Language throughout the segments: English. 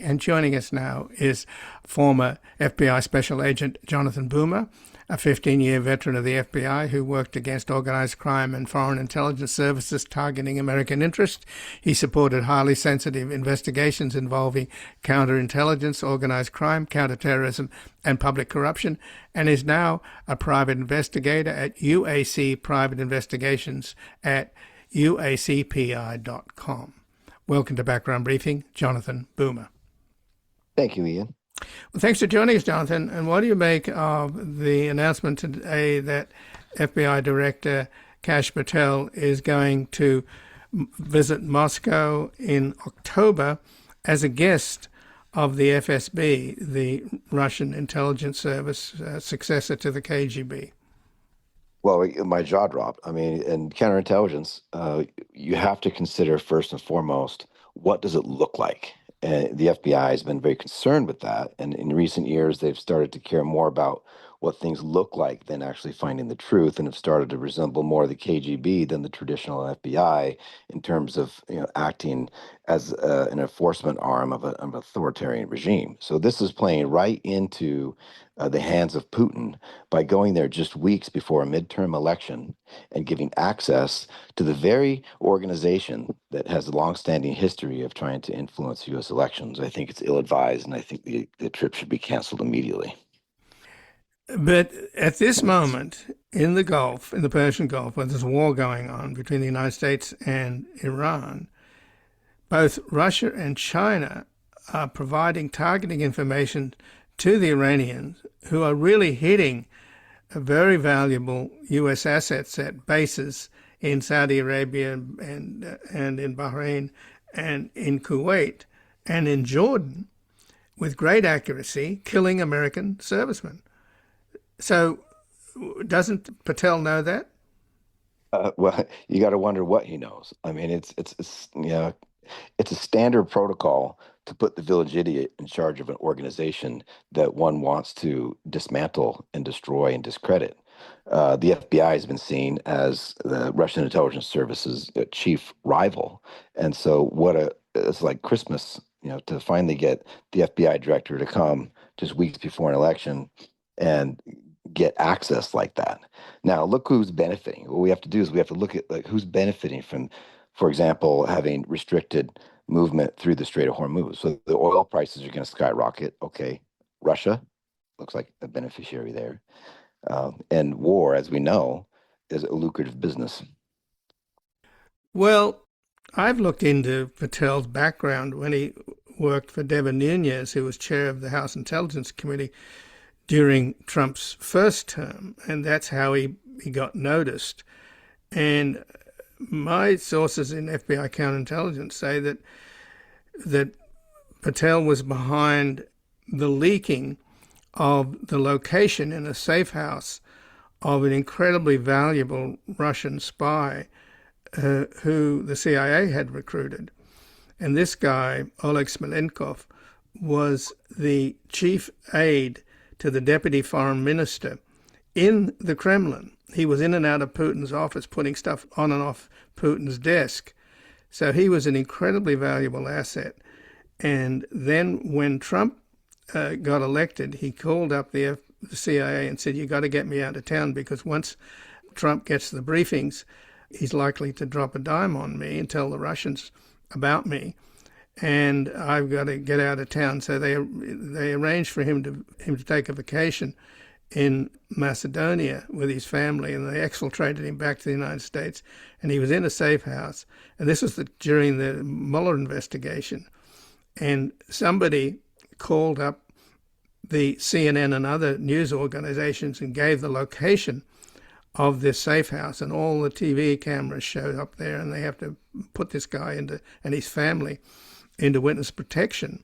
and joining us now is former FBI Special Agent Johnathan Buma, a 15-year veteran of the FBI who worked against organized crime and foreign intelligence services targeting American interests. He supported highly sensitive investigations involving counterintelligence, organized crime, counterterrorism, and public corruption, and is now a private investigator at UAC Private Investigations at uacpi.com. Welcome to Background Briefing, Johnathan Buma. Thank you, Ian. Well, thanks for joining us, Johnathan. And what do you make of the announcement today that FBI Director Kash Patel is going to visit Moscow in October as a guest of the FSB, the Russian intelligence service successor to the KGB? Well, my jaw dropped. I mean, in counterintelligence, you have to consider first and foremost, what does it look like? And the FBI has been very concerned with that. And in recent years, they've started to care more about what things look like than actually finding the truth, and have started to resemble more the KGB than the traditional FBI in terms of acting as an enforcement arm of an authoritarian regime. So this is playing right into the hands of Putin by going there just weeks before a midterm election and giving access to the very organization that has a longstanding history of trying to influence U.S. elections. I think it's ill-advised, and I think the trip should be canceled immediately. But at this moment in the Gulf, in the Persian Gulf, where there's a war going on between the United States and Iran, both Russia and China are providing targeting information to the Iranians, who are really hitting very valuable U.S. assets at bases in Saudi Arabia and in Bahrain and in Kuwait and in Jordan with great accuracy, killing American servicemen. So doesn't Patel know that? Well, you got to wonder what he knows. I mean, it's a standard protocol to put the village idiot in charge of an organization that one wants to dismantle and destroy and discredit. The FBI has been seen as the Russian intelligence service's chief rival, and so it's like Christmas, to finally get the FBI director to come just weeks before an election and get access like that. Now, look who's benefiting. What we have to do is we have to look at who's benefiting from, for example, having restricted movement through the Strait of Hormuz. So the oil prices are going to skyrocket. Okay, Russia looks like a beneficiary there. And war, as we know, is a lucrative business. Well, I've looked into Patel's background when he worked for Devin Nunes, who was chair of the House Intelligence Committee during Trump's first term, and that's how he got noticed. And my sources in FBI Counterintelligence say that Patel was behind the leaking of the location in a safe house of an incredibly valuable Russian spy who the CIA had recruited. And this guy, Oleg Smolenkov, was the chief aide to the deputy foreign minister in the Kremlin. He was in and out of Putin's office, putting stuff on and off Putin's desk. So he was an incredibly valuable asset. And then when Trump got elected, he called up the CIA and said, "You got to get me out of town, because once Trump gets the briefings, he's likely to drop a dime on me and tell the Russians about me. And I've got to get out of town." So they arranged for him to take a vacation in Macedonia with his family, and they exfiltrated him back to the United States. And he was in a safe house. And this was during the Mueller investigation. And somebody called up the CNN and other news organizations and gave the location of this safe house, and all the TV cameras showed up there, and they have to put this guy and his family into witness protection.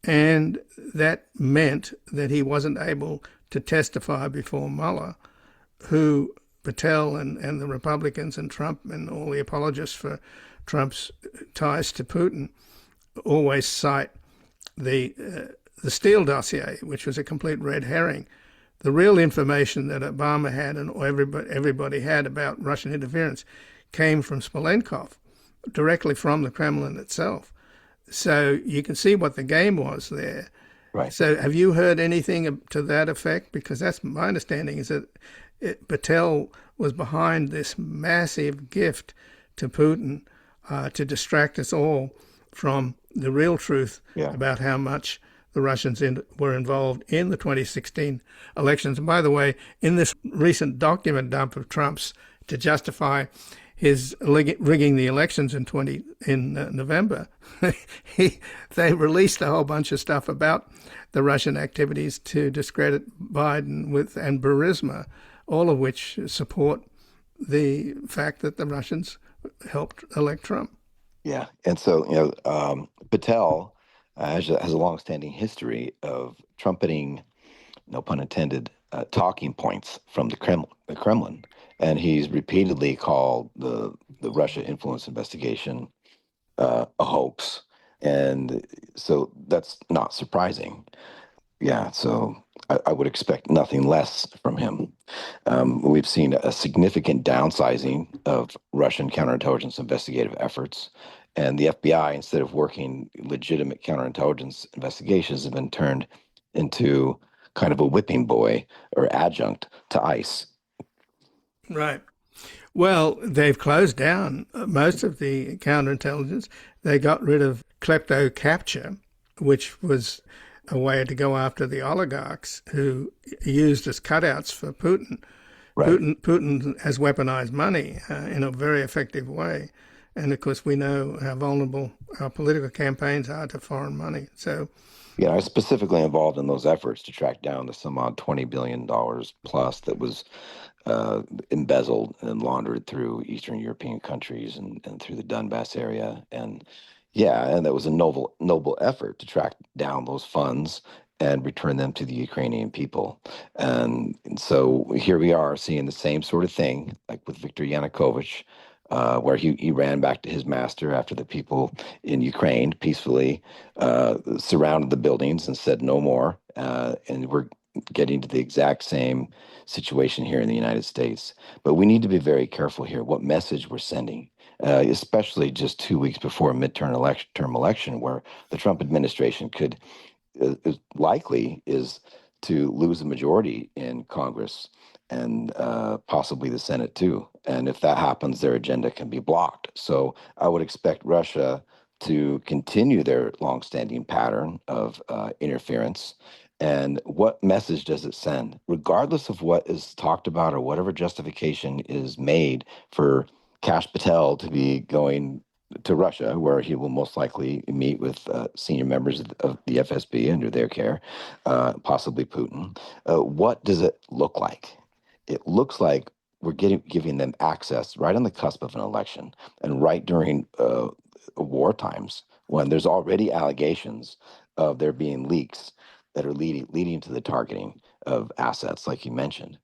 And that meant that he wasn't able to testify before Mueller, who Patel and the Republicans and Trump and all the apologists for Trump's ties to Putin always cite the Steele dossier, which was a complete red herring. The real information that Obama had and everybody had about Russian interference came from Smolenkov, directly from the Kremlin itself. So you can see what the game was there. Right. So have you heard anything to that effect? Because that's my understanding is that Patel was behind this massive gift to Putin to distract us all from the real truth Yeah. about how much the Russians were involved in the 2016 elections. And by the way, in this recent document dump of Trump's to justify his rigging the elections in November, they released a whole bunch of stuff about the Russian activities to discredit Biden and Burisma, all of which support the fact that the Russians helped elect Trump. Yeah. And so, Patel has a long-standing history of trumpeting, no pun intended, talking points from the Kremlin. And he's repeatedly called the Russia influence investigation a hoax. And so that's not surprising. Yeah, so I would expect nothing less from him. We've seen a significant downsizing of Russian counterintelligence investigative efforts, and the FBI, instead of working legitimate counterintelligence investigations, have been turned into kind of a whipping boy or adjunct to ICE. Right. Well, they've closed down most of the counterintelligence. They got rid of klepto capture, which was a way to go after the oligarchs who used as cutouts for Putin. Right. Putin has weaponized money in a very effective way. And of course, we know how vulnerable our political campaigns are to foreign money. So, Yeah, I was specifically involved in those efforts to track down the some odd $20 billion plus that was embezzled and laundered through Eastern European countries and through the Donbass area. And yeah, and that was a noble effort to track down those funds and return them to the Ukrainian people. And so here we are seeing the same sort of thing, like with Viktor Yanukovych, where he ran back to his master after the people in Ukraine peacefully surrounded the buildings and said no more. And we're getting to the exact same situation here in the United States. But we need to be very careful here what message we're sending, especially just 2 weeks before a midterm election, where the Trump administration could is to lose a majority in Congress and possibly the Senate too. And if that happens, their agenda can be blocked. So I would expect Russia to continue their longstanding pattern of interference. And what message does it send? Regardless of what is talked about or whatever justification is made for Kash Patel to be going to Russia, where he will most likely meet with senior members of the FSB under their care, possibly Putin. What does it look like? It looks like we're giving them access right on the cusp of an election and right during war times when there's already allegations of there being leaks that are leading to the targeting of assets, like you mentioned.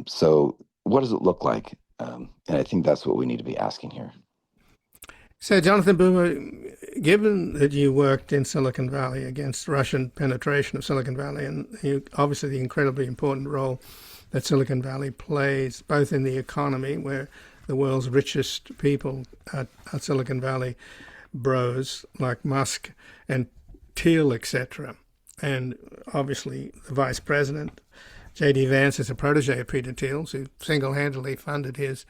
So what does it look like? And I think that's what we need to be asking here. So, Johnathan Buma, given that you worked in Silicon Valley against Russian penetration of Silicon Valley, and obviously the incredibly important role that Silicon Valley plays, both in the economy, where the world's richest people are Silicon Valley bros like Musk and Thiel, etc., and obviously the vice president, J.D. Vance, is a protege of Peter Thiel's, who single-handedly funded his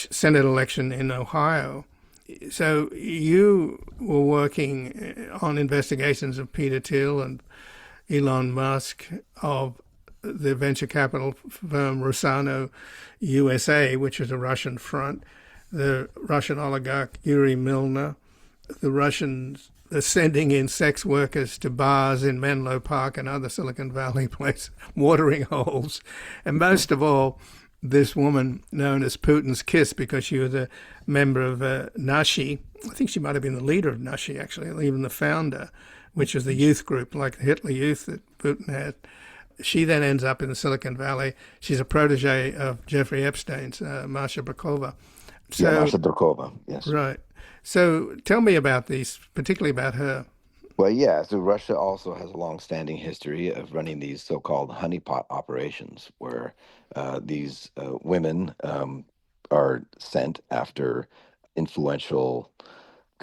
Senate election in Ohio. So you were working on investigations of Peter Thiel and Elon Musk, of the venture capital firm Rusano USA, which is a Russian front, the Russian oligarch Yuri Milner, the Russians sending in sex workers to bars in Menlo Park and other Silicon Valley places, watering holes, and most of all, this woman known as Putin's Kiss, because she was a member of Nashi. I think she might have been the leader of Nashi, actually, or even the founder, which was the youth group like the Hitler Youth that Putin had. She then ends up in the Silicon Valley. She's a protege of Jeffrey Epstein's, Masha Barkova. So, yeah, Masha Barkova, yes. Right. So tell me about these, particularly about her. Well, yeah, so Russia also has a long-standing history of running these so-called honeypot operations, where these women are sent after influential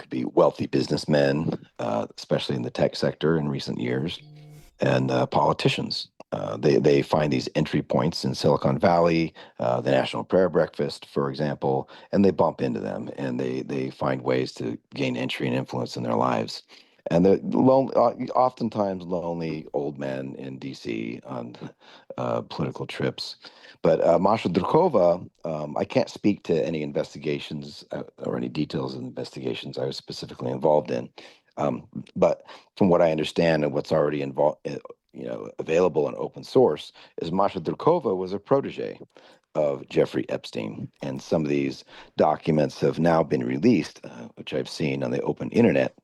could be wealthy businessmen, especially in the tech sector in recent years, and politicians. They find these entry points in Silicon Valley, the National Prayer Breakfast, for example, and they bump into them, and they find ways to gain entry and influence in their lives. And they're oftentimes lonely old men in D.C. on political trips. But Masha Drukova, I can't speak to any investigations or any details of investigations I was specifically involved in. But from what I understand and what's already involved, available in open source, is Masha Drukova was a protege of Jeffrey Epstein, and some of these documents have now been released, which I've seen on the open internet,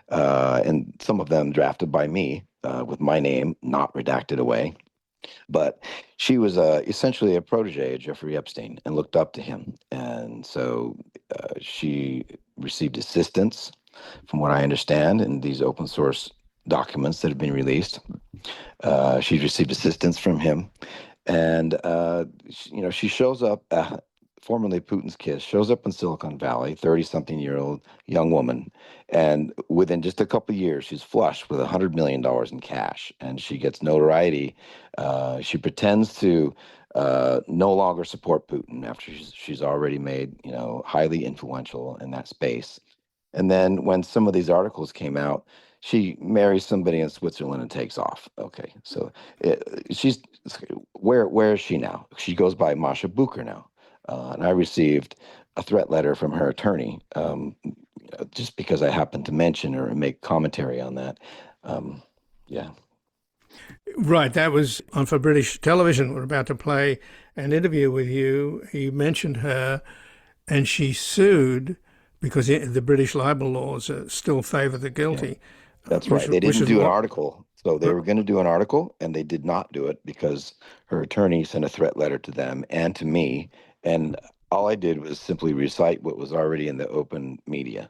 and some of them drafted by me with my name not redacted away. But she was essentially a protege of Jeffrey Epstein and looked up to him, and so she received assistance, from what I understand, in these open source documents that have been released. She's received assistance from him, and she shows up. Formerly Putin's kiss, shows up in Silicon Valley, 30-something-year-old young woman, and within just a couple of years, she's flush with $100 million in cash, and she gets notoriety. She pretends to no longer support Putin after she's already made highly influential in that space. And then when some of these articles came out, she marries somebody in Switzerland and takes off. Okay, so she's where is she now? She goes by Masha Bucher now, and I received a threat letter from her attorney, just because I happened to mention or make commentary on that. Yeah. Right, that was on for British television. We're about to play an interview with you. You mentioned her, and she sued because the British libel laws still favour the guilty. That's right. They didn't do an article. So they were going to do an article, and they did not do it because her attorney sent a threat letter to them and to me. And all I did was simply recite what was already in the open media.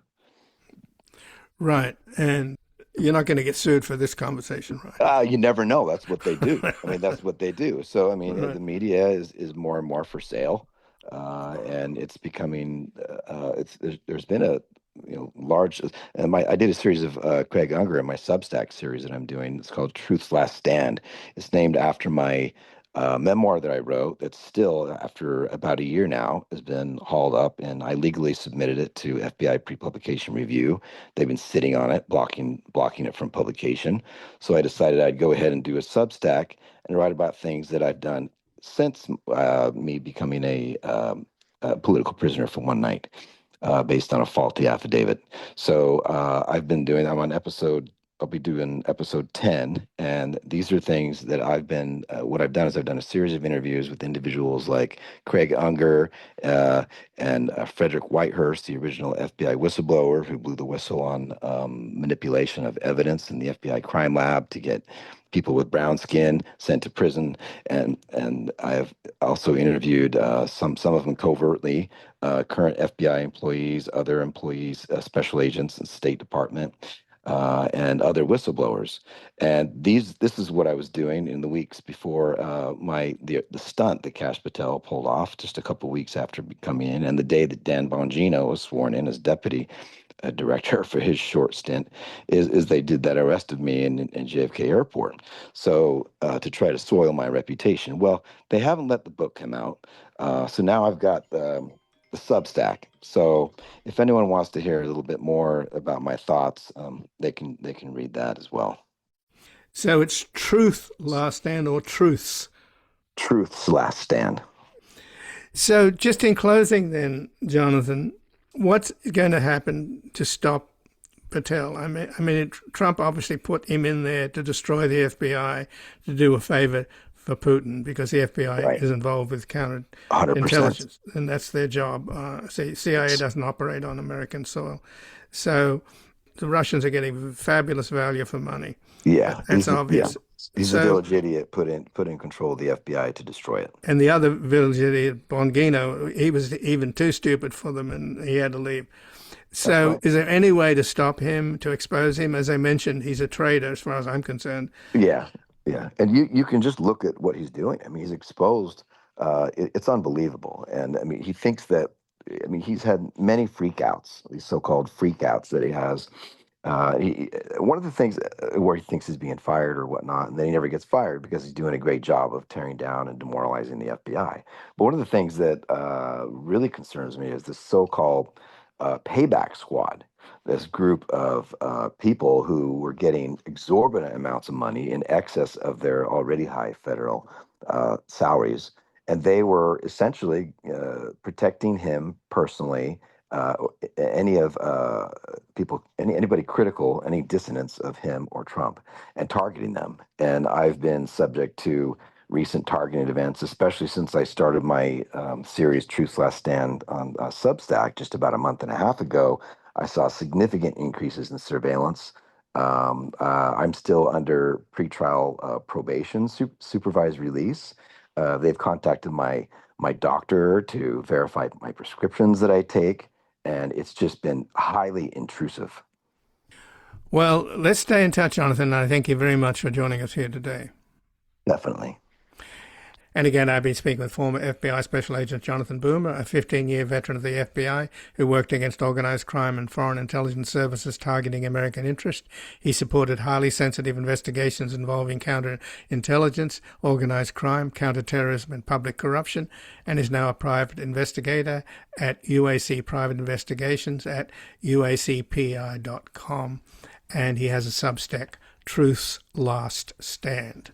Right. And you're not going to get sued for this conversation, right? You never know. That's what they do. I mean, that's what they do. So, I mean, Right. the media is more and more for sale, and it's becoming. There's been a large. And I did a series of Craig Unger in my Substack series that I'm doing. It's called Truth's Last Stand. It's named after my memoir that I wrote. That's still, after about a year now, has been hauled up, and I legally submitted it to FBI pre-publication review. They've been sitting on it, blocking it from publication. So I decided I'd go ahead and do a Substack and write about things that I've done since me becoming a political prisoner for one night, based on a faulty affidavit. So I'm on I'll be doing episode 10. And these are things that what I've done is I've done a series of interviews with individuals like Craig Unger and Frederick Whitehurst, the original FBI whistleblower who blew the whistle on manipulation of evidence in the FBI crime lab to get people with brown skin sent to prison. And I've also interviewed some of them covertly, current FBI employees, other employees, special agents in the State Department, and other whistleblowers. And this is what I was doing in the weeks before the stunt that Kash Patel pulled off just a couple of weeks after coming in, and the day that Dan Bongino was sworn in as deputy director for his short stint, is they did that, arrested me in JFK Airport. So to try to soil my reputation. Well, they haven't let the book come out. So now I've got the Substack. So if anyone wants to hear a little bit more about my thoughts, they can read that as well. So it's Truth Last Stand or Truths? Truth's Last Stand. So just in closing then, Johnathan, what's going to happen to stop Patel? I mean, Trump obviously put him in there to destroy the FBI, to do a favor for Putin, because the FBI is involved with counterintelligence, and that's their job. CIA doesn't operate on American soil. So the Russians are getting fabulous value for money. Yeah. That's obvious. Yeah. He's a village idiot put in control of the FBI to destroy it. And the other village idiot, Bongino, he was even too stupid for them, and he had to leave. So is there any way to stop him, to expose him? As I mentioned, he's a traitor as far as I'm concerned. Yeah. Yeah. And you can just look at what he's doing. I mean, he's exposed. It's unbelievable. And I mean, he thinks that I mean, he's had many freakouts, these so-called freakouts that he has. One of the things where he thinks he's being fired or whatnot, and then he never gets fired because he's doing a great job of tearing down and demoralizing the FBI. But one of the things that really concerns me is this so-called payback squad, this group of people who were getting exorbitant amounts of money in excess of their already high federal salaries, and they were essentially protecting him personally. Any of anybody critical, any dissonance of him or Trump, and targeting them. And I've been subject to recent targeted events, especially since I started my series Truth's Last Stand on Substack just about a month and a half ago. I saw significant increases in surveillance. I'm still under pretrial probation, supervised release. They've contacted my doctor to verify my prescriptions that I take, and it's just been highly intrusive. Well, let's stay in touch, Jonathan. I thank you very much for joining us here today. Definitely. And again, I've been speaking with former FBI Special Agent Johnathan Buma, a 15-year veteran of the FBI who worked against organized crime and foreign intelligence services targeting American interest. He supported highly sensitive investigations involving counterintelligence, organized crime, counterterrorism, and public corruption, and is now a private investigator at UAC Private Investigations at uacpi.com. And he has a Substack, Truth's Last Stand.